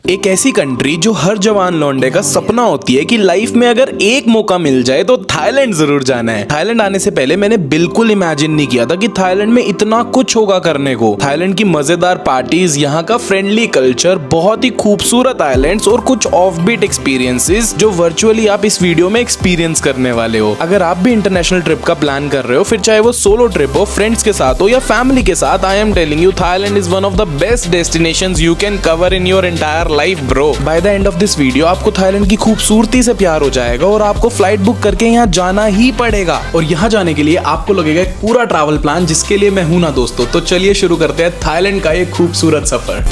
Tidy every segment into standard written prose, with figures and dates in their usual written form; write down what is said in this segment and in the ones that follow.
एक ऐसी कंट्री जो हर जवान लौंडे का सपना होती है कि लाइफ में अगर एक मौका मिल जाए तो थाईलैंड जरूर जाना है। थाईलैंड आने से पहले मैंने बिल्कुल इमेजिन नहीं किया था कि थाईलैंड में इतना कुछ होगा करने को। थाईलैंड की मजेदार पार्टीज, यहाँ का फ्रेंडली कल्चर, बहुत ही खूबसूरत आइलैंड्स और कुछ ऑफबीट एक्सपीरियंसेस जो वर्चुअली आप इस वीडियो में एक्सपीरियंस करने वाले हो। अगर आप भी इंटरनेशनल ट्रिप का प्लान कर रहे हो, फिर चाहे वो सोलो ट्रिप हो, फ्रेंड्स के साथ हो या फैमिली के साथ, I am telling you Thailand is one of the best destinations you can cover in your entire life bro. By the end of this video आपको थाईलैंड की खूबसूरती से प्यार हो जाएगा और आपको फ्लाइट बुक करके यहाँ जाना ही पड़ेगा। और यहाँ जाने के लिए आपको लगेगा एक पूरा ट्रैवल प्लान, जिसके लिए मैं हूं ना दोस्तों। तो चलिए शुरू करते हैं थाईलैंड का एक खूबसूरत सफर।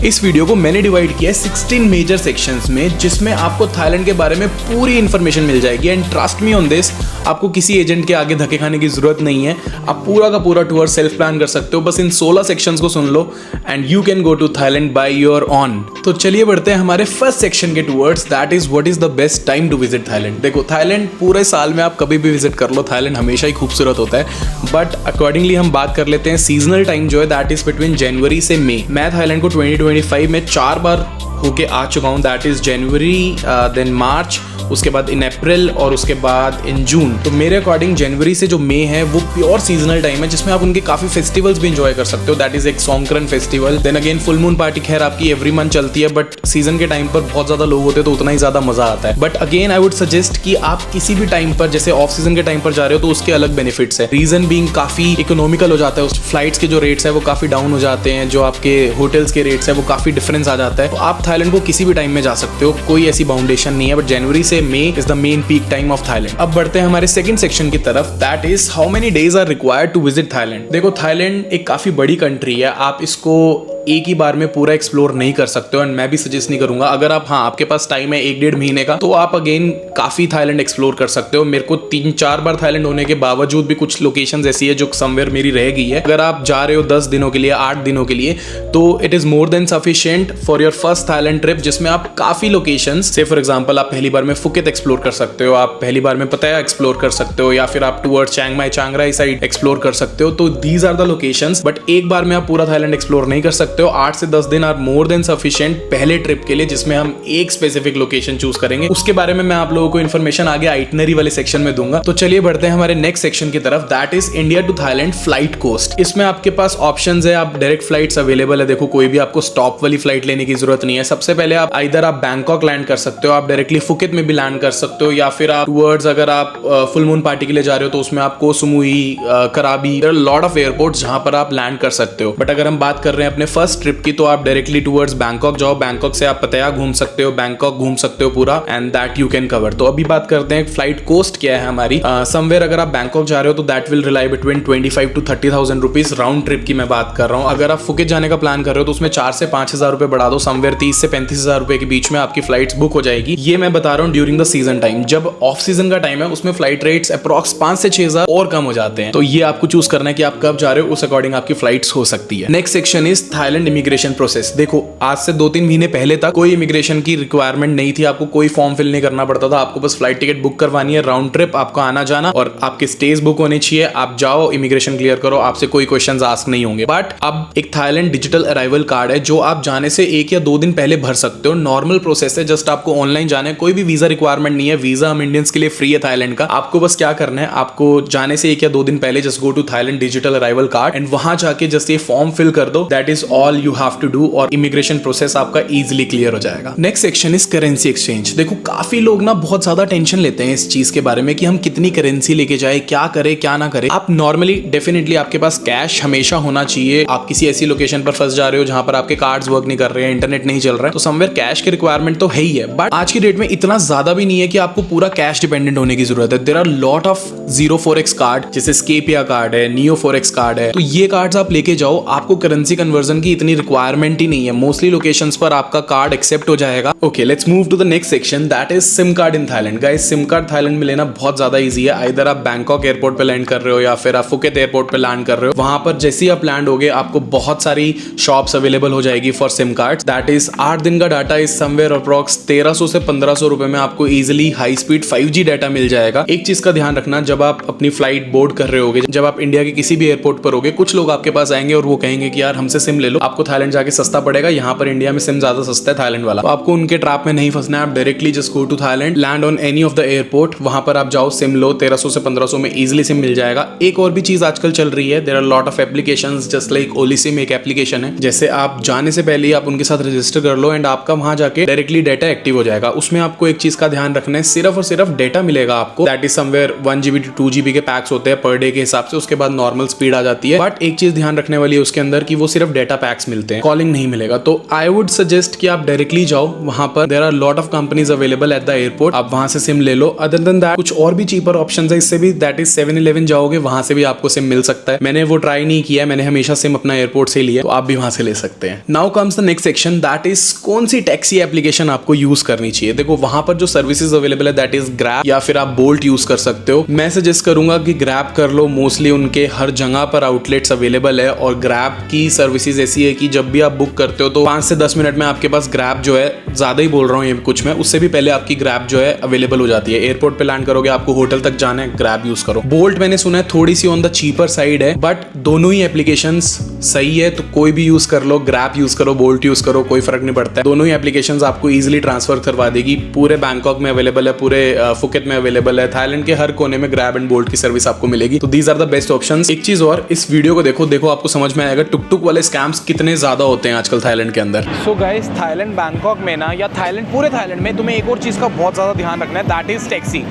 इस वीडियो को मैंने डिवाइड किया है 16 मेजर सेक्शंस में, जिसमें आपको थाईलैंड के बारे में पूरी इंफॉर्मेशन मिल जाएगी। And trust me on this, आपको किसी एजेंट के आगे धक्के खाने की जरूरत नहीं है। आप पूरा का पूरा टूर सेल्फ प्लान कर सकते हो। बस इन 16 सेक्शंस को सुन लो and you can go to Thailand by your own. तो चलिए बढ़ते हैं हमारे फर्स्ट सेक्शन के towards, that is what is the best time to visit Thailand. देखो, थाईलैंड पूरे साल में आप कभी भी विजिट कर लो, थाईलैंड हमेशा ही खूबसूरत होता है। बट अकॉर्डिंगली हम बात कर लेते हैं सीजनल टाइम जो है, दैट इज बिटवीन जनवरी से मई। मैं थाईलैंड को 2025 में 4 बार होके आ चुका हूँ। That is January, then March, उसके बाद इन अप्रैल और उसके बाद इन जून। तो मेरे अकॉर्डिंग जनवरी से जो मई है वो प्योर सीजनल टाइम है, जिसमें आप उनके काफी फेस्टिवल्स भी एंजॉय कर सकते हो। दैट इज एक Songkran festival, then again full moon party. खैर आपकी एवरी मंथ चलती है, बट सीजन के टाइम पर बहुत ज्यादा लोग होते हैं तो उतना ही ज्यादा मजा आता है। But again I would suggest कि आप किसी भी टाइम पर, जैसे ऑफ सीजन के टाइम पर जा रहे हो तो उसके अलग बेनिफिट्स है। रीजन बीइंग काफी इकोनॉमिकल हो जाता है, उस फ्लाइट्स के जो रेट्स है वो काफी डाउन हो जाते हैं, जो आपके होटल्स के रेट्स है वो काफी डिफरेंस आ जाता है। तो आप थाईलैंड को किसी भी टाइम में जा सकते हो, कोई ऐसी बाउंडेशन नहीं है। बट जनवरी से May is the main peak time of Thailand. अब बढ़ते हैं हमारे सेकंड सेक्शन की तरफ, that is how many days are required to visit Thailand. देखो, थाईलैंड एक काफी बड़ी कंट्री है, आप इसको एक ही बार में पूरा एक्सप्लोर नहीं कर सकते हो। एंड मैं भी सजेस्ट नहीं करूंगा। अगर आप, हाँ, आपके पास टाइम है 1-1.5 महीने का, तो आप अगेन काफी थाईलैंड एक्सप्लोर कर सकते हो। मेरे को 3-4 बार थाईलैंड होने के बावजूद भी कुछ लोकेशंस ऐसी है जो समवेयर मेरी रह गई है। अगर आप जा रहे हो 10 दिनों के लिए, 8 दिनों के लिए, तो it is more than sufficient for your first Thailand trip, जिसमें आप काफी लोकेशंस, से फॉर एग्जांपल आप पहली बार में फुकेत एक्सप्लोर कर सकते हो, आप पहली बार में पताया एक्सप्लोर कर सकते हो, या फिर आप टूवर्ड चिंग माई चिंग राई साइड एक्सप्लोर कर सकते हो। तो these are the locations. But एक बार में आप पूरा थाईलैंड एक्सप्लोर नहीं कर सकते हो। 8 से 10 दिन आर मोर देन सफिशिएंट पहले ट्रिप के लिए, जिसमें हम एक स्पेसिफिक लोकेशन चूज करेंगे। उसके बारे में मैं आप लोगों को इन्फॉर्मेशन आगे आइटनरी वाले सेक्शन में दूंगा। तो चलिए बढ़ते हैं हमारे नेक्स्ट सेक्शन की तरफ, that is India to Thailand flight cost. इसमें आपके पास ऑप्शंस है, आप डायरेक्ट फ्लाइट्स अवेलेबल है। देखो, कोई भी आपको स्टॉप वाली फ्लाइट लेने की जरूरत नहीं है। सबसे पहले आप इधर आप बैंकॉक लैंड कर सकते हो, आप डायरेक्टली फुकेत में भी लैंड कर सकते हो, या फिर आप टूवर्ड्स, अगर आप फुल मून पार्टी के लिए जा रहे हो तो उसमें आप को सुमुई, कराबी, लॉट ऑफ एयरपोर्ट्स जहां पर आप लैंड कर सकते हो। बट अगर हम बात कर रहे हैं अपने फर्स्ट ट्रिप की, तो आप डायरेक्टली टूवर्ड्स बैंकॉक जाओ। बैंकॉक से आप पताया घूम सकते हो, बैंकॉक घूम सकते हो पूरा, and that you can cover. तो अभी बात करते हैं फ्लाइट कोस्ट क्या है हमारी। समवेयर अगर आप बैंकॉक जा रहे हो तो that will rely between 25 to 30,000 rupees round trip की मैं बात कर रहा हूँ। अगर आप फुकेत जाने का प्लान कर रहे हो तो उसमें 4 से 5,000 रुपए बढ़ा दो, समवेयर 30 से 35,000 रुपए के बीच में आपकी फ्लाइट्स बुक हो जाएगी। ये मैं बता रहा हूँ ड्यूरिंग द सीजन टाइम। जब ऑफ सीजन का टाइम है उसमें फ्लाइट रेट्स अप्रॉक्स 5 से 6,000 और कम हो जाते हैं। तो ये आपको चूज करना है कि आप कब जा रहे हो, उस अकॉर्डिंग आपकी फ्लाइट्स हो सकती है। Next section is Thailand immigration process. देखो, आज से 2-3 महीने पहले तक कोई इमिग्रेशन की रिक्वायरमेंट नहीं थी, आपको कोई फॉर्म फिल नहीं करना पड़ता था। आपको बस फ्लाइट टिकट बुक करवानी है, राउंड ट्रिप, आपको आना जाना, और आपके स्टेज बुक होनी चाहिए। आप जाओ, इमिग्रेशन क्लियर करो, आपसे कोई क्वेश्चंस आस्क नहीं होंगे। बट अब एक थाईलैंड डिजिटल अराइवल कार्ड है जो आप जाने से 1 या 2 दिन पहले भर सकते हो। नॉर्मल प्रोसेस है, जस्ट आपको ऑनलाइन जाना है, कोई भी वीजा रिक्वायरमेंट नहीं है। वीजा हम इंडियंस के लिए फ्री है थाईलैंड का। आपको बस क्या करना है, आपको जाने से 1 या 2 दिन पहले just go to Thailand digital arrival card and वहां जाके जस्ट ये फॉर्म फिल कर दो। That is all you have to do, और इमिग्रेशन प्रोसेस आपका इजीली क्लियर हो जाएगा। Next section is currency exchange. देखो, काफी लोग ना बहुत ज्यादा टेंशन लेते हैं इस चीज के बारे में कि हम कितनी करेंसी लेके जाए, क्या करें क्या ना करें। आप नॉर्मली डेफिनेटली आपके पास कैश हमेशा होना चाहिए। आप किसी ऐसी लोकेशन पर फंस जा रहे हो जहां पर आपके कार्ड्स वर्क नहीं कर रहे हैं, इंटरनेट नहीं चल रहा है, तो समवेयर कैश की रिक्वायरमेंट तो है ही है। बट आज की डेट में इतना ज्यादा भी नहीं है कि आपको पूरा कैश डिपेंडेंट होने की जरूरत है। There are lot of 04x card, जैसे स्केपिया कार्ड है, नियो 4x कार्ड है, तो ये कार्ड्स आप लेके जाओ। आपको करेंसी कन्वर्जन की इतनी रिक्वायरमेंट ही नहीं है। मोस्टली लोकेशंस पर आपका कार्ड एक्सेप्ट हो जाएगा। Okay, let's move to the next section, that is SIM card in Thailand. Guys, SIM card Thailand में लेना बहुत ज्यादा इजी है। आइदर आप बैंकॉक एयरपोर्ट पे लैंड कर रहे हो या फिर आप फुकेत एयरपोर्ट पे लैंड कर रहे हो, वहां पर जैसे ही आप लैंड होगे आपको बहुत सारी शॉप्स अवेलेबल हो जाएगी for SIM card. That is 8 दिन का डाटा इज समवेयर अप्रॉक्स 1300 से 1500 रुपए में आपको easily high speed 5G data मिल जाएगा। एक चीज का ध्यान रखना, जब आप अपनी फ्लाइट बोर्ड कर रहे होगे, जब आप इंडिया के किसी भी एयरपोर्ट पर होगे, कुछ लोग आपके पास आएंगे और वो कहेंगे कि यार हमसे सिम ले लो, लो, आपको थाईलैंड जाके सस्ता पड़ेगा। यहाँ पर इंडिया में सिम ज्यादा सस्ता है थाईलैंड वाला, तो आपको उनके ट्रैप में नहीं फंसना है। आप directly just go to Thailand, land on any of the airport, वहां पर आप जाओ, सिम लो, 1300 से 1500 में इजिली सिम मिल जाएगा। एक और भी चीज आजकल चल रही है, there are lot of applications just like ओली सिम एक एप्लीकेशन है। जैसे आप जाने से पहले आप उनके साथ रजिस्टर कर लो एंड आपका वहां जाके डायरेक्टली डेटा एक्टिव हो जाएगा। उसमें आपको एक चीज का ध्यान रखना है, सिर्फ और सिर्फ डेटा मिलेगा आपको, that is somewhere 1 GB to 2 GB के पैक्स होते हैं पर डे के हिसाब से, उसके बाद नॉर्मल स्पीड आ जाती है। बट एक चीज ध्यान रखने वाली है उसके अंदर कि वो सिर्फ डेटा पैक्स मिलते हैं, कॉलिंग नहीं मिलेगा। तो आई वुड सजेस्ट कि आप डायरेक्टली जाओ वहां पर, there are lot of companies available at the airport, आप वहां से सिम ले लो। अदर देन दैट कुछ और भी चीपर ऑप्शंस है इससे भी, दैट इज 7-Eleven जाओगे, वहां से भी आपको सिम मिल सकता है। मैंने वो ट्राई नहीं किया, मैंने हमेशा सिम अपना एयरपोर्ट से लिया, तो आप भी वहां से ले सकते हैं। Now comes the next section, that is कौन सी टैक्सी एप्लीकेशन आपको यूज करनी चाहिए। देखो वहां पर जो सर्विसेज अवेलेबल है दैट इज ग्रैब या फिर आप बोल्ट यूज कर सकते हो। मैं सजेस्ट करूंगा कि ग्रैब कर लो, मोस्टली उनके हर जगह पर आउटलेट्स अवेलेबल है और ग्रैब की सर्विसेज ऐसी है कि जब भी आप बुक करते हो तो 5 से 10 मिनट में आपके पास ग्रैब जो है, ज्यादा ही बोल रहा हूँ ये कुछ मैं, उससे भी पहले आपकी ग्रैब जो है अवेलेबल हो जाती है। एयरपोर्ट पे लैंड करोगे, आपको होटल तक जाना है, ग्रैब यूज करो। बोल्ट मैंने सुना है थोड़ी सी ऑन द चीपर साइड है, बट दोनों ही एप्लीकेशंस सही है, तो कोई भी यूज कर लो, ग्रैब यूज करो, बोल्ट यूज करो, कोई फर्क नहीं पड़ता है। दोनों ही एप्लीकेशंस आपको इजीली ट्रांसफर करवा देगी। पूरे बैंकॉक में अवेलेबल है, पूरे फुकेट में अवेलेबल है, थाईलैंड के हर कोने में ग्रैब एंड बोल्ट की सर्विस आपको मिलेगी। तो these are the best options. एक चीज और, इस वीडियो को देखो आपको समझ में आएगा टुक टुक वाले स्कैम्स कितने ज्यादा होते हैं आजकल थाईलैंड के अंदर। सो गाइस, थाईलैंड बैंकॉक में ना, या थाईलैंड पूरे थाईलैंड में तुम्हें एक और चीज़ का बहुत ज़्यादा ध्यान रखना है, दैट इज़ टैक्सी।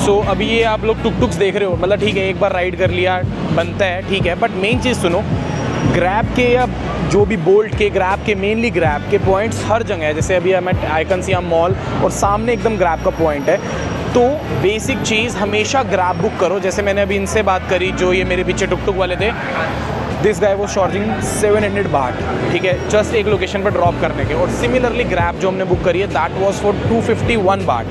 सो अभी ये आप लोग टुक टुक्स देख रहे हो, मतलब ठीक है एक बार राइड कर लिया बनता है, ठीक है, बट मेन चीज़ सुनो, ग्रैब के या जो भी बोल्ट के, ग्रैब के, मेनली ग्रैब के पॉइंट्स हर जगह है। जैसे अभी मैं आइकन सियाम मॉल और सामने एकदम ग्रैब का पॉइंट है। तो बेसिक चीज़, हमेशा ग्रैब बुक करो। जैसे मैंने अभी इनसे बात करी, जो ये मेरे पीछे टुक टुक वाले थे, दिस गाय वॉज चार्जिंग 700 बाट, ठीक है, जस्ट एक लोकेशन पर ड्रॉप करने के। और सिमिलरली ग्रैब जो हमने बुक करी है दैट वॉज फॉर 251 बाट।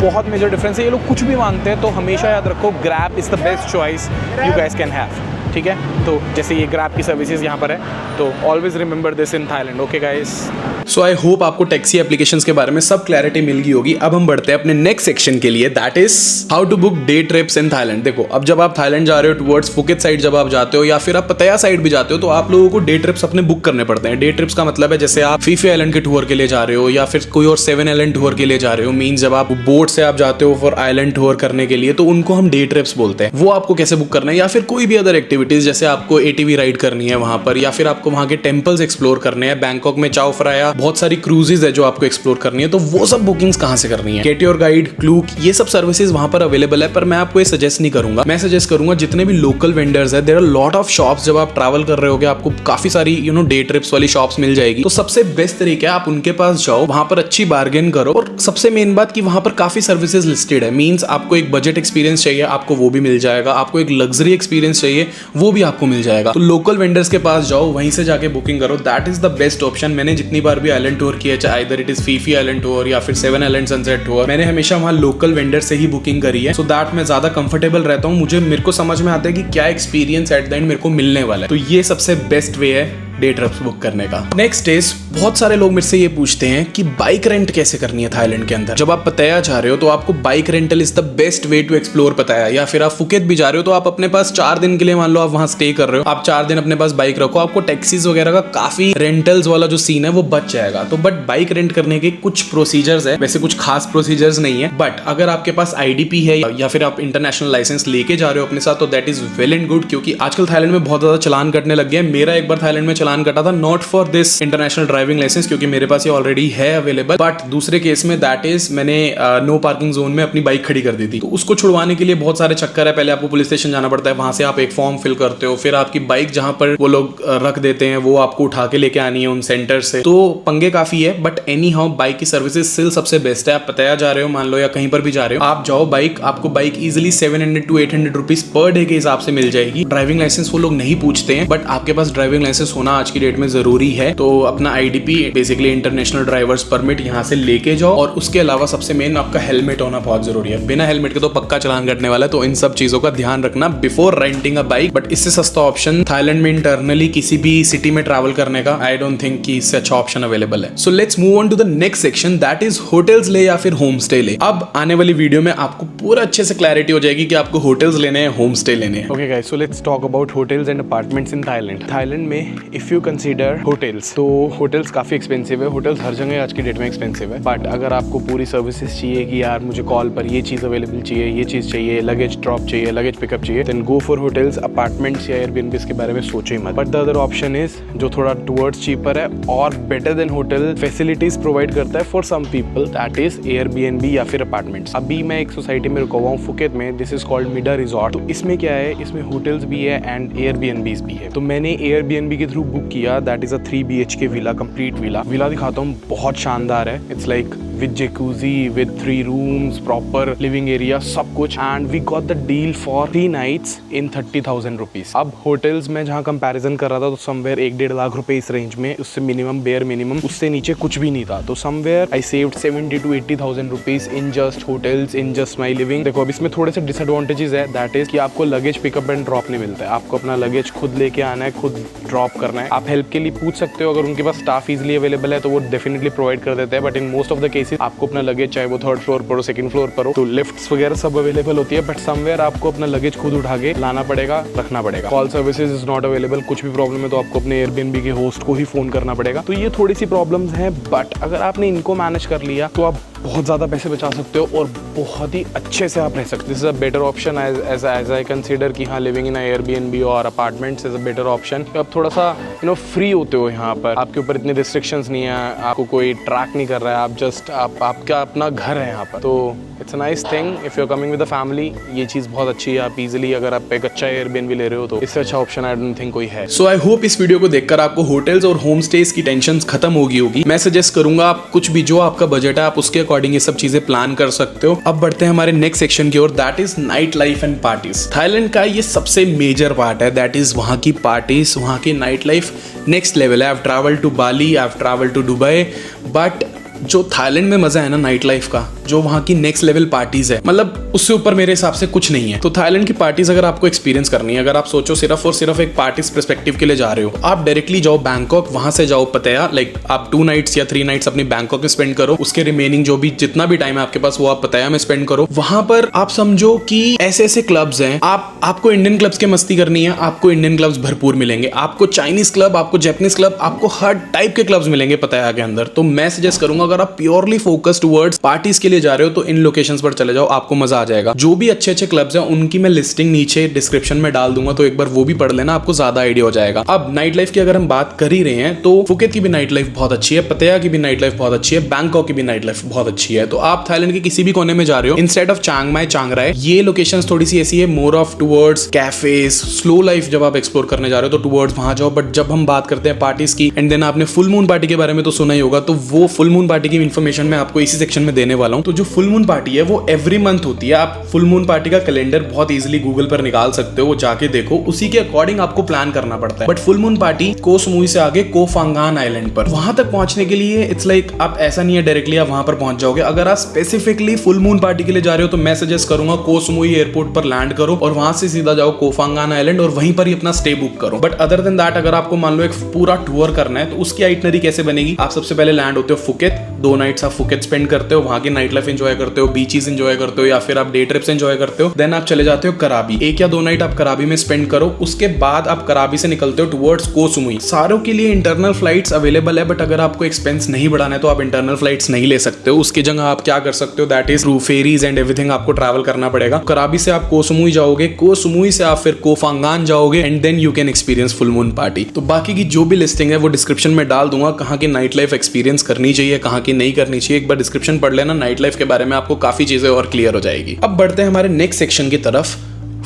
बहुत मेजर डिफरेंस है, ये लोग कुछ भी मानते हैं। तो हमेशा याद रखो, grab is the best choice you guys can have, ठीक है। तो जैसे ये ग्रैब की सर्विसेज यहाँ पर है, तो always remember this in Thailand, okay guys. So I hope आपको टैक्सी एप्लीकेशंस के बारे में सब क्लैरिटी मिल गई होगी। अब हम बढ़ते हैं अपने नेक्स्ट सेक्शन के लिए, that is how to book day trips in Thailand. देखो अब जब आप थाईलैंड जा रहे हो, टुवर्ड्स फुकेट साइड जब आप जाते हो या फिर आप पताया साइड भी जाते हो, तो आप लोगों को डे ट्रिप्स अपने बुक करने पड़ते हैं। डे ट्रिप्स का मतलब है जैसे आप फीफी आइलैंड के टूर के लिए जा रहे हो या फिर कोई और 7 आइलैंड टूर के लिए जा रहे हो, मीन्स जब आप बोट से आप जाते हो फॉर आइलैंड टूर करने के लिए, तो उनको हम डे ट्रिप्स बोलते हैं। वो आपको कैसे बुक करना है, या फिर कोई भी अदर एक्टिविटीज, जैसे आपको ATV राइड करनी है वहां पर, या फिर आपको वहां के टेम्पल्स एक्सप्लोर करने हैं। बैंकॉक में चाओ फ्राया बहुत सारी क्रूजेज है जो आपको एक्सप्लोर करनी है, तो वो सब बुकिंग्स कहां से करनी है। गेट योर गाइड, क्लूक, ये सब सर्विसेज वहां पर अवेलेबल है, पर मैं आपको ये सजेस्ट नहीं करूंगा। मैं सजेस्ट करूंगा जितने भी लोकल वेंडर्स है, there are lot of shops. जब आप ट्रैवल कर रहे होगे आपको काफी सारी डे ट्रिप्स वाली शॉप्स मिल जाएगी, तो सबसे बेस्ट तरीका है आप उनके पास जाओ, वहां पर अच्छी बार्गेन करो। और सबसे मेन बात कि वहां पर काफी सर्विसेज लिस्टेड है, मींस आपको एक बजट एक्सपीरियंस चाहिए, आपको वो भी मिल जाएगा। आपको एक लग्जरी एक्सपीरियंस चाहिए, वो भी आपको मिल जाएगा। तो लोकल वेंडर्स के पास जाओ, वहीं से जाके बुकिंग करो, that is the best option. मैंने जितनी बार भी आइलैंड टूर किया, चाहे इधर it is Phi Phi island tour या फिर 7 आइलैंड सनसेट टूर, मैंने हमेशा वहां लोकल वेंडर से ही बुकिंग करी है, सो दैट मैं ज्यादा कंफर्टेबल रहता हूँ। मेरे को समझ में आता है कि क्या एक्सपीरियंस एट द एंड मेरे को मिलने वाला है। तो ये सबसे बेस्ट वे है डे ट्रिप्स बुक करने का। नेक्स्ट इज, बहुत सारे लोग मेरे से ये पूछते हैं कि बाइक रेंट कैसे करनी है थाईलैंड के अंदर। जब आप पताया जा रहे हो तो आपको bike rental is the best way to explore Pattaya. या फिर आप फुकेत भी जा रहे हो तो आप अपने पास 4 दिन के लिए, मान लो आप वहां स्टे कर रहे हो, आप 4 दिन अपने पास बाइक रखो, आपको टैक्सीज वगैरह का काफी रेंटल्स वाला जो सीन है वो बच जाएगा। तो बट बाइक रेंट करने के कुछ प्रोसीजर्स है, वैसे कुछ खास प्रोसीजर्स नहीं है, बट अगर आपके पास IDP है या फिर आप इंटरनेशनल लाइसेंस लेके जा रहे हो अपने साथ, तो that is well and good, क्योंकि आजकल थाईलैंड में बहुत ज्यादा चलान कटने लग गए। मेरा एक बार थाईलैंड में चलान कटा था, not for this international driving license, क्योंकि मेरे पास ये ऑलरेडी है अवेलेबल, बट दूसरे केस में दैट इज मैंने नो पार्किंग जोन में अपनी बाइक खड़ी कर दी थी। तो उसको छुड़वाने के लिए बहुत सारे चक्कर है। पहले आपको पुलिस स्टेशन जाना पड़ता है, वहां से आप एक फॉर्म फिल करते हो, फिर आपकी बाइक जहां पर वो लोग रख देते हैं वो आपको उठा के लेके आनी है उन सेंटर से। तो पंगे काफी है, बट एनी हाउ बाइक की सर्विसेज स्टिल सबसे बेस्ट है। आप पताया जा रहे हो मान लो या कहीं पर भी जा रहे हो, आप जाओ, बाइक आपको bike easily 700 to 800 rupees per day के हिसाब से मिल जाएगी। ड्राइविंग लाइसेंस वो लोग नहीं पूछते हैं, बट आपके पास ड्राइविंग लाइसेंस होना आज की डेट में जरूरी है। तो अपना IDP, basically international drivers permit, यहाँ से लेके जाओ। और उसके अलावा सबसे मेन आपका हेलमेट होना बहुत जरूरी है। बिना हेलमेट के तो पक्का चलान कटने वाला है, तो इन सब चीजों का ध्यान रखना before renting a bike. But इससे सस्ता ऑप्शन थाईलैंड में इंटरनली किसी भी सिटी में ट्रैवल करने का आई डोंट थिंक कि इससे अच्छा ऑप्शन अवेलेबल है। So let's move on to the next section, that is hotels ले या फिर होम स्टे ले। अब आने वाली वीडियो में आपको पूरा अच्छे से क्लैरिटी हो जाएगी कि आपको होटल्स लेने हैं, होम स्टे लेने हैं। Okay guys, so let's talk about hotels and apartments in Thailand. Thailand में if if you consider hotels, तो होटल्स काफ़ी एक्सपेंसिव है। होटल्स हर जगह आज की डेट में एक्सपेंसिव है, बट अगर आपको पूरी सर्विसेज चाहिए कि यार मुझे कॉल पर ये चीज़ अवेलेबल चाहिए, ये चीज़ चाहिए, लगेज ड्रॉप चाहिए, लगेज पिकअप चाहिए, then go for hotels. Apartments या एयरबीएनबी के बारे में सोचो ही मत। But the other option is जो थोड़ा टूवर्ड्स चीपर है और better than hotel facilities provide करता है for some people, that is Airbnb या फिर अपार्टमेंट्स। अभी मैं एक सोसाइटी में रुका हुआ हूँ फुकेत में, दिस इज कॉल्ड मिडा रिजॉर्ट। तो इसमें क्या है, इसमें होटल्स भी है एंड एयरबीएनबीज भी है। तो मैंने एयरबीएनबी के थ्रू बुक किया, that is a 3 BHK villa, complete villa दिखाता हूँ, बहुत शानदार है। It's like with jacuzzi, with 3 rooms, proper living area, सब कुछ। And we got the deal for 3 nights in 30,000 rupees. अब होटल्स में जहाँ कंपैरिजन कर रहा था तो समवेयर 1-1.5 लाख रुपए इस रेंज में, उससे मिनिमम बेयर मिनिमम उससे नीचे कुछ भी नहीं था। तो somewhere I saved 70,000 to 80,000 rupees in just hotels, in just my living. देखो अब इसमें थोड़े से डिसएडवांटेजेस है, दैट इज कि आपको लगेज पिकअप एंड ड्रॉप नहीं मिलता है। आपको अपना लगेज खुद लेके आना है, खुद ड्रॉप करना है। आप हेल्प के लिए पूछ सकते हो, अगर उनके पास स्टाफ इजिली अवेलेबल है तो वो डेफिनेटली प्रोवाइड कर देते हैं। But in most of the cases आपको अपना लगेज, चाहे वो 3rd फ्लोर पर हो, 2nd फ्लोर पर हो, तो लिफ्ट्स वगैरह सब अवेलेबल होती है। बट समवेयर आपको अपना लगेज खुद उठा के लाना पड़ेगा, रखना पड़ेगा। Call services is not available. कुछ भी प्रॉब्लम है तो आपको अपने एयरबीएनबी के होस्ट को ही फोन करना पड़ेगा। तो ये थोड़ी सी प्रॉब्लम्स हैं, बट अगर आपने इनको मैनेज कर लिया तो आप बहुत ज़्यादा पैसे बचा सकते हो और बहुत ही अच्छे से आप रह सकते हो। This is a better option as I consider कि हाँ, लिविंग इन एयरबीएनबी और apartments is a better option. आप थोड़ा सा फ्री होते हो यहाँ पर, आपके ऊपर इतने रिस्ट्रिक्शंस नहीं है, आपको कोई ट्रैक नहीं कर रहा है, आप जस्ट आपका अपना घर है यहाँ पर। तो it's a nice thing if you are coming with a family, ये चीज़ बहुत अच्छी है। आप इजीली अगर आप एक अच्छा एयरबीएनबी ले रहे हो तो इससे अच्छा ऑप्शन आई डोंट थिंक कोई है। सो आई होप इस वीडियो को देखकर आपको होटल्स और होम स्टेज की टेंशन खत्म होगी। मैं सजेस्ट करूंगा आप कुछ भी जो आपका बजट है आप उसके अकॉर्डिंग ये सब चीजें प्लान कर सकते हो। अब बढ़ते हैं हमारे नेक्स्ट सेक्शन की ओर, that is night life and parties. Thailand का ये सबसे मेजर पार्ट है, दैट इज वहाँ की पार्टीज, वहाँ की नाइट लाइफ नेक्स्ट लेवल है। I have travelled to Bali, I have travelled to Dubai, but जो थाईलैंड में मजा है ना नाइट लाइफ का, जो वहाँ की नेक्स्ट लेवल पार्टीज है, मतलब उससे ऊपर मेरे हिसाब से कुछ नहीं है। तो थाईलैंड की पार्टीज अगर आपको एक्सपीरियंस करनी है, अगर आप सोचो सिर्फ और सिर्फ एक पार्टीज पर्सपेक्टिव के लिए जा रहे हो, आप डायरेक्टली जाओ बैंकॉक, वहां से जाओ पताया। लाइक आप 2 नाइट्स या 3 नाइट्स अपनी बैंकॉक में स्पेंड करो, उसके रिमेनिंग जो भी जितना भी टाइम है आपके पास वो आप पताया में स्पेंड करो। वहां पर आप समझो कि ऐसे ऐसे क्लब्स हैं, आपको इंडियन क्लब्स की मस्ती करनी है, आपको इंडियन क्लब्स भरपूर मिलेंगे, आपको चाइनीज क्लब, आपको जापानीज क्लब, आपको हर टाइप के क्लब्स मिलेंगे पताया के अंदर। तो मैं सजेस्ट करूंगा अगर आप प्योरली फोकस टुवर्ड्स पार्टीज के लिए जा रहे हो तो इन लोकेशंस पर चले जाओ, आपको मजा आ जाएगा। जो भी अच्छे अच्छे क्लब्स हैं उनकी मैं लिस्टिंग नीचे डिस्क्रिप्शन में डाल दूंगा, तो एक बार वो भी पढ़ लेना, आपको ज्यादा आइडिया हो जाएगा। अब नाइट लाइफ की अगर हम बात कर ही रहे हैं तो फुकेत की भी नाइट लाइफ बहुत अच्छी है, पताया की भी नाइट लाइफ बहुत अच्छी है, बैंकॉक की भी नाइट लाइफ बहुत अच्छी है। तो आप थाईलैंड के किसी भी कोने में जा रहे हो, इंस्टेड ऑफ चांग माई, चांग राय, ये लोकेशंस थोड़ी सी ऐसी है, more of towards cafes, slow life जब आप एक्सप्लोर करने जा रहे हो तो टुवर्ड्स वहां जाओ। बट जब हम बात करते हैं पार्टीज की, एंड देन आपने फुल मून पार्टी के बारे में तो सुना ही होगा, तो वो फुल मून पार्टी की इन्फॉर्मेशन मैं आपको इसी सेक्शन में देने वाला हूं। तो जो फुल मून पार्टी है वो एवरी मंथ होती है। आप फुल मून पार्टी का कैलेंडर बहुत इजीली गूगल पर निकाल सकते हो, वो जाके देखो, उसी के अकॉर्डिंग आपको प्लान करना पड़ता है। बट फुल मून पार्टी को समुई से आगे को फांगान आइलैंड पर, वहां तक पहुंचने के लिए इट्स लाइक आप ऐसा नहीं है डायरेक्टली आप वहां पर पहुंच जाओगे। अगर आप स्पेसिफिकली फुल मून पार्टी के लिए जा रहे हो तो मैं सजेस्ट करूंगा को समुई एयरपोर्ट पर लैंड करो और वहां से सीधा जाओ को फांगान आइलैंड और वहीं पर ही अपना स्टे बुक करो। बट अदर देन दैट अगर आपको मान लो एक पूरा टूर करना है तो उसकी आइटनरी कैसे बनेगी? आप सबसे पहले लैंड होते हो फुकेत, 2 नाइट्स आप फुकेत स्पेंड करते हो, वहां की नाइट लाइफ एंजॉय करते हो, बीचेस एंजॉय करते हो या फिर आप डे ट्रिप्स एंजॉय करते हो। देन आप चले जाते हो कराबी, 1 या 2 नाइट आप कराबी में स्पेंड करो, उसके बाद आप कराबी से निकलते हो टुवर्ड्स को समुई। सारों के लिए इंटरनल फ्लाइट्स अवेलेबल है, बट अगर आपको एक्सपेंस नहीं बढ़ाना है तो आप इंटरनल फ्लाइट्स नहीं ले सकते हो। उसकी जगह आप क्या कर सकते हो, that is through ferries and everything आपको ट्रैवल करना पड़ेगा। कराबी से आप को समुई जाओगे, को समुई से आप फिर को फांगान जाओगे and then you can experience full moon party. तो बाकी की जो भी लिस्टिंग है वो डिस्क्रिप्शन में डाल दूंगा, कहाँ की नाइट लाइफ एक्सपीरियंस करनी चाहिए, कहाँ की नहीं करनी चाहिए। एक बार डिस्क्रिप्शन पढ़ लेना, नाइट लाइफ के बारे में आपको काफी चीजें और क्लियर हो जाएगी। अब बढ़ते हैं हमारे नेक्स्ट सेक्शन की तरफ,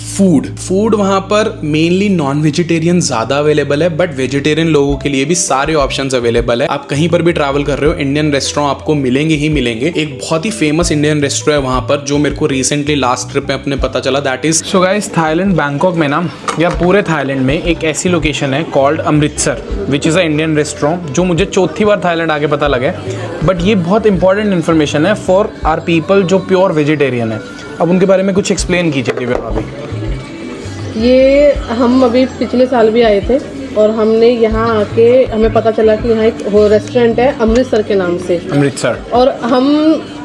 फूड वहां पर मेनली नॉन वेजिटेरियन ज्यादा अवेलेबल है, बट वेजिटेरियन लोगों के लिए भी सारे ऑप्शंस अवेलेबल है। आप कहीं पर भी ट्रैवल कर रहे हो इंडियन रेस्टोरेंट आपको मिलेंगे ही मिलेंगे। एक बहुत ही फेमस इंडियन रेस्टोरेंट है वहां पर जो मेरे को रिसेंटली लास्ट ट्रिप में अपने पता चला, that is so guys Thailand Bangkok में ना या पूरे थाईलैंड में एक ऐसी लोकेशन है called Amritsar, which is a Indian restaurant, जो मुझे चौथी बार थाईलैंड आके पता लगा। बट ये बहुत इंपॉर्टेंट इन्फॉर्मेशन है फॉर आर पीपल जो प्योर वेजिटेरियन है। अब उनके बारे में कुछ एक्सप्लेन कीजिए दिव्या भाभी। ये हम अभी पिछले साल भी आए थे और हमने यहाँ आके हमें पता चला कि यहाँ एक रेस्टोरेंट है अमृतसर के नाम से। अमृतसर। और हम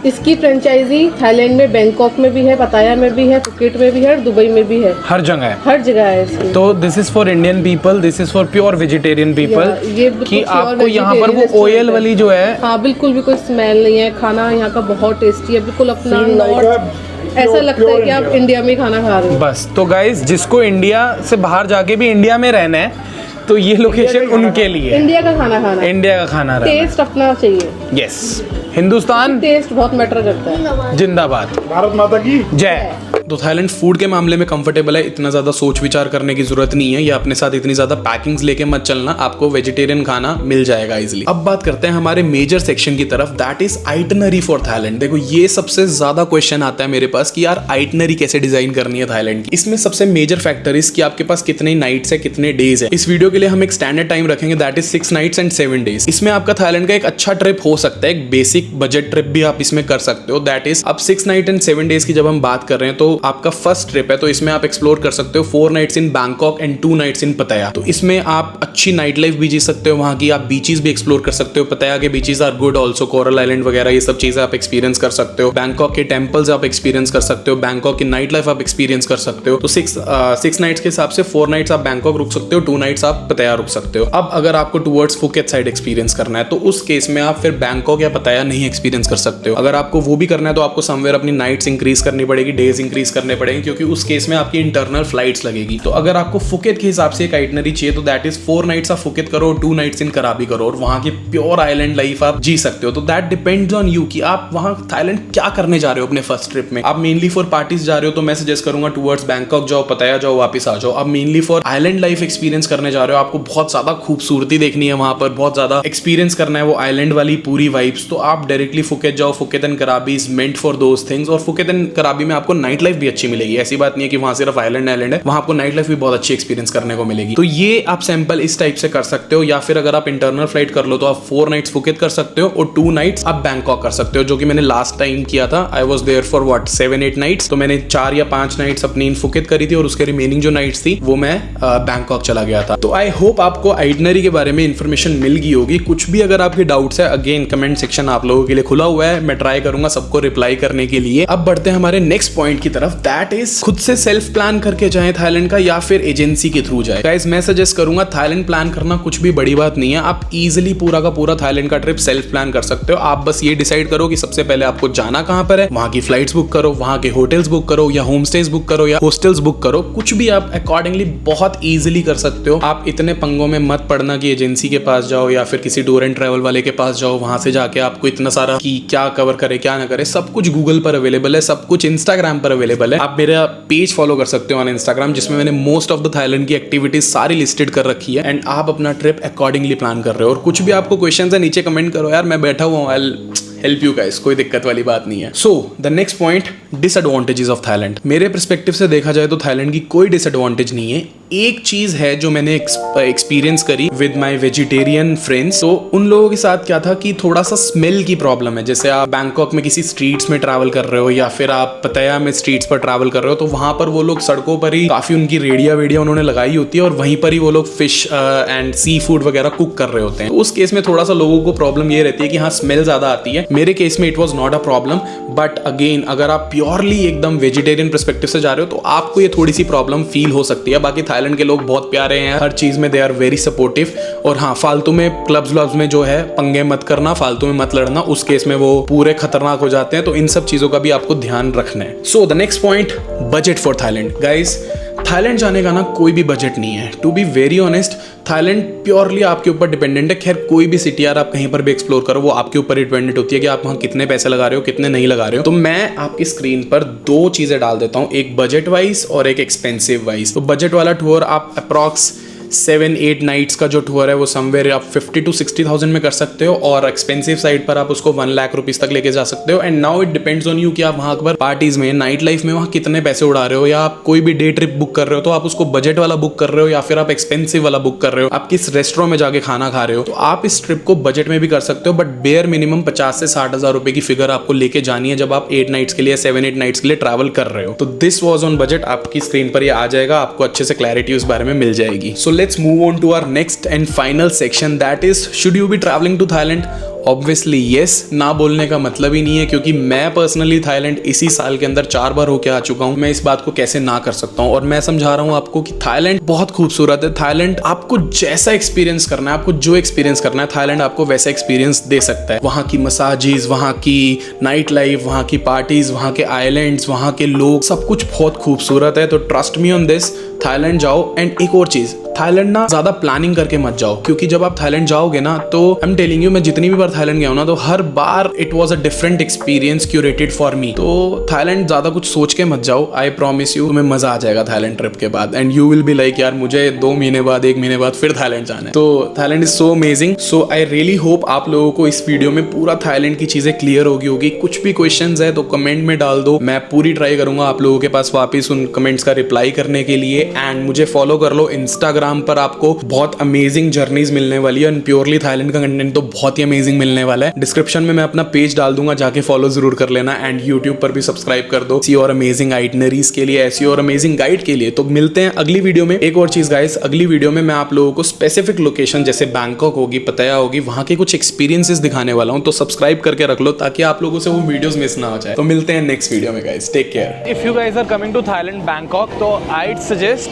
इसकी फ्रेंचाइजी थाईलैंड में बैंकॉक में भी है, पताया में भी है, फुकेट में भी है और दुबई में भी है। हर जगह है। हर जगह है इसकी। तो this is for Indian people, this is for pure vegetarian people. ये कि आपको यहाँ पर वो ऑयल वाली जो है, हाँ बिल्कुल भी कोई स्मेल नहीं है। खाना यहाँ का बहुत टेस्टी है, बिल्कुल अपना नॉर्थ, ऐसा लगता है कि आप इंडिया में खाना खा रहे हो। बस तो गाइस, जिसको इंडिया से बाहर जाके भी इंडिया में रहना है तो ये लोकेशन उनके लिए। इंडिया का खाना खाना है, इंडिया का खाना रहना। टेस्ट अपना चाहिए। यस, हिंदुस्तान टेस्ट बहुत मैटर करता है। जिंदाबाद, भारत माता की जय। तो थाईलैंड फूड के मामले में कंफर्टेबल है, इतना ज़्यादा सोच विचार करने की जरूरत नहीं है, या अपने साथ इतनी ज़्यादा पैकिंग्स लेके मत चलना, आपको वेजिटेरियन खाना मिल जाएगा इजीली। अब बात करते हैं हमारे मेजर सेक्शन की तरफ, that is itinerary for Thailand. देखो ये सबसे ज़्यादा क्वेश्चन आता है मेरे पास कि यार आइटनरी कैसे डिजाइन करनी है थाईलैंड की। इसमें सबसे मेजर फैक्टर इज कि आपके पास कितने नाइट्स है, कितने डेज है। इस वीडियो के लिए हम एक स्टैंडर्ड टाइम रखेंगे, that is 6 nights and 7 days. इसमें आपका थाईलैंड का एक अच्छा ट्रिप हो सकता है, एक बेसिक बजट ट्रिप भी आप इसमें कर सकते हो। दैट इज अब 6 नाइट एंड 7 डेज की जब हम बात कर रहे हैं तो आपका फर्स्ट ट्रिप है, तो इसमें आप एक्सप्लोर कर सकते हो 4 nights in Bangkok and 2 nights in Pattaya. तो इसमें आप अच्छी नाइट लाइफ भी जी सकते हो, वहां की आप बीचेस भी एक्सप्लोर कर सकते हो। पताया के beaches are good also, coral island वगैरह ये सब चीजें आप एक्सपीरियंस कर सकते हो। बैंकॉक के टेम्पल्स आप एक्सपीरियंस कर सकते हो, बैंकॉक की नाइट लाइफ आप एक्सपीरियंस कर सकते हो। तो 6 नाइट्स के हिसाब से 4 नाइट्स आप बैंकॉक रुक सकते हो, 2 नाइट्स आप पताया रुक सकते हो। अब अगर आपको टुवर्ड्स फुकेट साइड एक्सपीरियंस करना है तो उस केस में आप फिर बैंकॉक या पताया नहीं एक्सपीरियंस कर सकते हो। अगर आपको वो भी करना है तो आपको समवेयर अपनी नाइट्स इंक्रीज करनी पड़ेगी, डेज इंक्रीज करने पड़ेंगे, क्योंकि उस केस में आपकी इंटरनल फ्लाइट्स लगेगी। तो अगर आपको फुकेट के हिसाब से एक आइटनरी चाहिए तो दैट इज 4 नाइट्स आप फुकेट करो, 2 नाइट्स इन कराबी करो और वहां की प्योर आइलैंड लाइफ आप जी सकते हो। तो दैट डिपेंड्स ऑन यू कि आप वहां थाईलैंड क्या करने जा रहे हो अपने फर्स्ट ट्रिप में। आप मेनली फॉर पार्टीज जा रहे हो तो मैं सजेस्ट करूंगा टुवर्ड्स बैंकॉक जाओ, पताया जाओ, वापस आ जाओ। आप mainly for island life experience करने जा रहे हो, आपको बहुत ज्यादा खूबसूरती देखनी है वहां पर, बहुत ज्यादा एक्सपीरियंस करना है वो आइलैंड वाली पूरी वाइब्स, तो आप डायरेक्टली फुकेट जाओ। फुकेट एंड कराबी is meant for those things. और फुकेट एंड कराबी में आपको नाइट लाइफ भी अच्छी मिलेगी, ऐसी बात नहीं है कि वहां सिर्फ आइलैंड है, वहां आपको नाइट लाइफ भी बहुत अच्छी एक्सपीरियंस करने को मिलेगी। तो ये आप सैंपल इस टाइप से कर सकते हो, या फिर अगर आप इंटरनल फ्लाइट कर लो तो आप 4 नाइट्स फुकेट कर सकते हो और 2 नाइट्स आप बैंकॉक कर सकते हो, जो कि मैंने लास्ट टाइम किया था। I was there for 7-8 nights, तो मैंने 4 या 5 नाइट्स अपनी फुकेट करी थी और उसके रिमेनिंग जो नाइट्स थी वो मैं बैंकॉक चला गया था। तो आई होप आपको आइटनरी के बारे में इंफॉर्मेशन मिल गई होगी। कुछ भी अगर आपके डाउट्स है, अगेन कमेंट सेक्शन आप लोगों के लिए खुला हुआ है, मैं ट्राई करूंगा सबको रिप्लाई करने के लिए। अब बढ़ते हैं हमारे नेक्स्ट पॉइंट की तरफ, दैट इज खुद से सेल्फ प्लान करके जाए थाईलैंड का या फिर एजेंसी के थ्रू जाए। गाइस मैं सजेस्ट करूंगा थाईलैंड प्लान करना कुछ भी बड़ी बात नहीं है, आप इजीली पूरा का पूरा थाईलैंड का ट्रिप सेल्फ प्लान कर सकते हो। आप बस ये डिसाइड करो कि सबसे पहले आपको जाना कहां पर है, वहां की फ्लाइट्स बुक करो, वहां के होटल्स बुक करो या होम स्टेज बुक करो या हॉस्टल्स बुक करो, कुछ भी आप अकॉर्डिंगली बहुत इजीली कर सकते हो। आप इतने पंगों में मत पड़ना कि एजेंसी के पास जाओ या फिर किसी टूर एंड ट्रैवल वाले के पास जाओ, वहां से जाके आपको इतना सारा कि क्या कवर करे क्या ना करे। सब कुछ गूगल पर अवेलेबल है, सब कुछ इंस्टाग्राम पर अवेलेबल है। आप मेरा पेज फॉलो कर सकते हो ऑन इंस्टाग्राम, जिसमें मैंने मोस्ट ऑफ द थाईलैंड की एक्टिविटीज सारी लिस्टेड कर रखी है एंड आप अपना ट्रिप अकॉर्डिंगली प्लान कर रहे हो। और कुछ भी आपको क्वेश्चन है नीचे कमेंट करो यार, मैं बैठा हुआ हूँ, आई हेल्प यू गाइस, कोई दिक्कत वाली बात नहीं है। So the next point, disadvantages of Thailand. मेरे पर्सपेक्टिव से देखा जाए तो थाईलैंड की कोई डिसएडवांटेज नहीं है। एक चीज है जो मैंने एक्सपीरियंस करी विद माय वेजिटेरियन फ्रेंड्स, तो उन लोगों के साथ क्या था कि थोड़ा सा स्मेल की प्रॉब्लम है। जैसे आप बैंकॉक में किसी स्ट्रीट्स में ट्रैवल कर रहे हो या फिर आप पताया में स्ट्रीट्स पर ट्रैवल कर रहे हो, तो वहां पर वो लोग सड़कों पर ही काफी उनकी रेडिया वेडिया उन्होंने लगाई होती है और वहीं पर ही वो लोग फिश एंड सी फूड वगैरह कुक कर रहे होते हैं। तो उस केस में थोड़ा सा लोगों को प्रॉब्लम ये रहती है कि हाँ स्मेल ज्यादा आती है। मेरे केस में it was not a problem, but again अगर आप प्योरली एकदम वेजिटेरियन पर्सपेक्टिव से जा रहे हो तो आपको ये थोड़ी सी प्रॉब्लम फील हो सकती है। बाकी थाईलैंड के लोग बहुत प्यारे हैं, हर चीज में दे आर वेरी सपोर्टिव। और हाँ, फालतू में क्लब्स व्लब्स में जो है पंगे मत करना, फालतू में मत लड़ना, उस केस में वो पूरे खतरनाक हो जाते हैं। तो इन सब चीजों का भी आपको ध्यान रखना है। So the next point, budget for Thailand. Guys Thailand जाने का ना कोई भी बजट नहीं है, to be very honest. Thailand purely आपके ऊपर डिपेंडेंट है। खैर कोई भी सिटी यार आप कहीं पर भी एक्सप्लोर करो, वो आपके ऊपर डिपेंडेंट होती है कि आप वहाँ कितने पैसे लगा रहे हो, कितने नहीं लगा रहे हो। तो मैं आपकी स्क्रीन पर 2 चीजें डाल देता हूँ, एक बजट वाइज और एक एक्सपेंसिव वाइज। तो बजट वाला टूर आप अप्रॉक्स 7-8 नाइट्स का जो टूर है वो समवेयर आप 50 to 60,000 में कर सकते हो, और एक्सपेंसिव साइड पर आप उसको 1 लाख रुपीज तक लेके जा सकते हो। And now it depends on you कि आप वहां पर पार्टीज में, नाइट लाइफ में वहां कितने पैसे उड़ा रहे हो, या आप कोई भी डे ट्रिप बुक कर रहे हो तो आप उसको बजट वाला बुक कर रहे हो या फिर आप एक्सपेंसिव वाला बुक कर रहे हो, आप किस रेस्टोरेंट में जाके खाना खा रहे हो। तो आप इस ट्रिप को बजट में भी कर सकते हो, बट बेयर मिनिमम 50 से 60 हजार रुपए की फिगर आपको लेके जानी है जब आप 8 नाइट्स के लिए 7-8 नाइट्स के लिए ट्रैवल कर रहे हो। तो दिस वॉज ऑन बजट, आपकी स्क्रीन पर ये आ जाएगा, आपको अच्छे से क्लैरिटी उस बारे में मिल जाएगी। सो let's move on to our next and final section, that is, should you be traveling to Thailand? Obviously yes, ना बोलने का मतलब ही नहीं है, क्योंकि मैं पर्सनली थाईलैंड इसी साल के अंदर 4 बार होके आ चुका हूँ। मैं इस बात को कैसे ना कर सकता हूँ, और मैं समझा रहा हूँ आपको कि थाईलैंड बहुत खूबसूरत है। थाईलैंड आपको जैसा एक्सपीरियंस करना है, आपको जो एक्सपीरियंस करना है, थाईलैंड आपको वैसा एक्सपीरियंस दे सकता है। वहाँ की मसाजेस, वहाँ की नाइट लाइफ, वहाँ की पार्टीज, वहाँ के आइलैंड्स, वहाँ के लोग, सब कुछ बहुत खूबसूरत है। तो trust me on this, Thailand जाओ। एंड एक और चीज, थाईलैंड ना ज्यादा प्लानिंग करके मत जाओ, क्योंकि जब आप थाईलैंड जाओगे ना, तो आई एम टेलिंग यू, मैं जितनी भी बार थाईलैंड गया हूं ना, तो हर बार it was a different experience curated for me. तो थाईलैंड ज्यादा कुछ सोच के मत जाओ, आई प्रॉमिस यू, तुम्हें मजा आ जाएगा थाईलैंड ट्रिप के बाद। And you will be like, यार मुझे 2 महीने बाद, 1 महीने बाद फिर थाईलैंड जाना है। तो Thailand is so amazing. So I really hope आप लोगों को इस वीडियो में पूरा थाईलैंड की चीजें क्लियर होगी। कुछ भी क्वेश्चंस है तो कमेंट में डाल दो, मैं पूरी ट्राई करूंगा आप लोगों के पास वापस उन कमेंट्स का रिप्लाई करने के लिए। एंड मुझे फॉलो कर लो इंस्टाग्राम पर, आपको बहुत अमेजिंग जर्नीज मिलने वाली है। एंड प्योरली थाईलैंड का कंटेंट तो बहुत ही अमेजिंग मिलने वाला है। डिस्क्रिप्शन में मैं अपना पेज डाल दूंगा, जाके फॉलो जरूर कर लेना। एंड यूट्यूब पर भी सब्सक्राइब कर दो ऐसी और अमेजिंग आइटनरीज के लिए, ऐसी और अमेजिंग गाइड के लिए। तो मिलते हैं अगली वीडियो में। एक और चीज गाइस, अगली वीडियो में मैं आप लोगों को स्पेसिफिक लोकेशन जैसे बैंकॉक होगी, पताया होगी, वहां के कुछ एक्सपीरियंसेस दिखाने वाला हूं। तो सब्सक्राइब करके रख लो ताकि आप लोगों से वो वीडियोस मिस ना हो जाए। तो मिलते हैं नेक्स्ट वीडियो में guys, take care. If you guys are coming to Thailand Bangkok, तो आईड सजेस्ट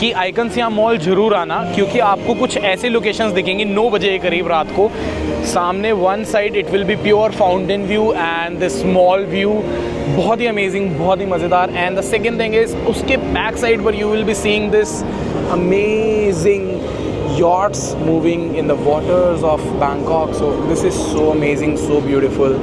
कि आइकन सियाम मॉल जरूर आना, क्योंकि आपको कुछ ऐसे लोकेशंस दिखेंगी 9 बजे के करीब रात को। सामने one side it will be pure fountain view and the small view, बहुत ही अमेजिंग, बहुत ही मज़ेदार। And the second thing is, उसके बैक साइड पर you will be seeing this amazing yachts moving in the waters of Bangkok. So this is so amazing, so beautiful.